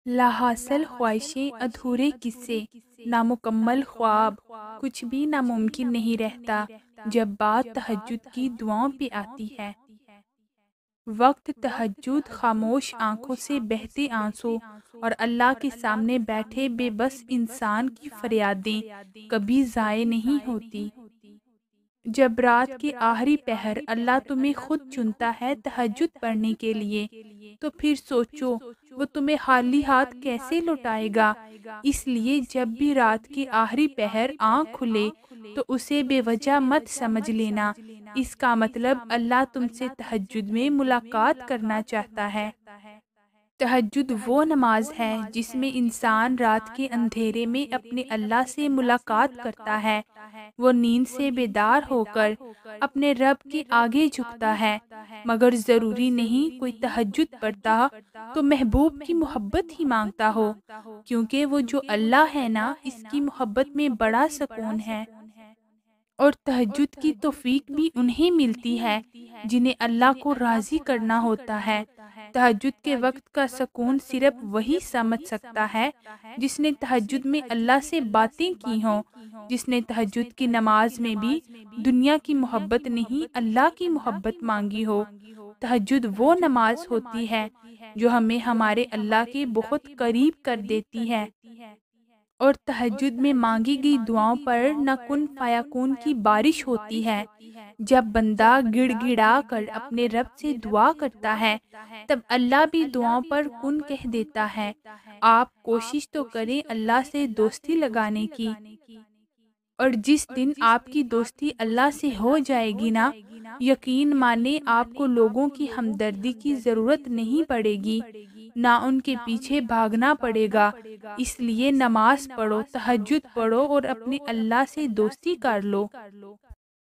لاحاصل خواہشیں، ادھورے قصے، نامکمل خواب، کچھ بھی ناممکن نہیں رہتا جب بات تہجد کی دعاؤں پہ آتی ہے۔ وقت تہجد خاموش آنکھوں سے بہتے آنسوں اور اللہ کے سامنے بیٹھے بے بس انسان کی فریادیں کبھی ضائع نہیں ہوتی۔ جب رات کے آخری پہر اللہ تمہیں خود چنتا ہے تہجد پڑھنے کے لیے، تو پھر سوچو وہ تمہیں خالی ہاتھ کیسے لوٹائے گا۔ اس لیے جب بھی رات کے آخری پہر آنکھ کھلے تو اسے بے وجہ مت سمجھ لینا، اس کا مطلب اللہ تم سے تہجد میں ملاقات کرنا چاہتا ہے۔ تہجد وہ نماز ہے جس میں انسان رات کے اندھیرے میں اپنے اللہ سے ملاقات کرتا ہے۔ وہ نیند سے بیدار ہو کر اپنے رب کے آگے جھکتا ہے، مگر ضروری نہیں کوئی تہجد پڑھتا تو محبوب کی محبت ہی مانگتا ہو، کیونکہ وہ جو اللہ ہے نا، اس کی محبت میں بڑا سکون ہے۔ اور تہجد کی توفیق بھی انہیں ملتی ہے جنہیں اللہ کو راضی کرنا ہوتا ہے۔ تہجد کے وقت کا سکون صرف وہی سمجھ سکتا ہے جس نے تہجد میں اللہ سے باتیں کی ہوں، جس نے تہجد کی نماز میں بھی دنیا کی محبت نہیں اللہ کی محبت مانگی ہو۔ تہجد وہ نماز ہوتی ہے جو ہمیں ہمارے اللہ کے بہت قریب کر دیتی ہے، اور تہجد میں مانگی گئی دعاؤں پر نہ کن فیکون کی بارش ہوتی ہے۔ جب بندہ گڑ گڑا کر اپنے رب سے دعا کرتا ہے تب اللہ بھی دعاؤں پر کن کہہ دیتا ہے۔ آپ کوشش تو کریں اللہ سے دوستی لگانے کی، اور جس دن آپ کی دوستی اللہ سے ہو جائے گی نا، یقین مانے آپ کو لوگوں کی ہمدردی کی ضرورت نہیں پڑے گی، نہ ان کے پیچھے بھاگنا پڑے گا۔ اس لیے نماز پڑھو، تہجد پڑھو اور اپنے اللہ سے دوستی کر لو۔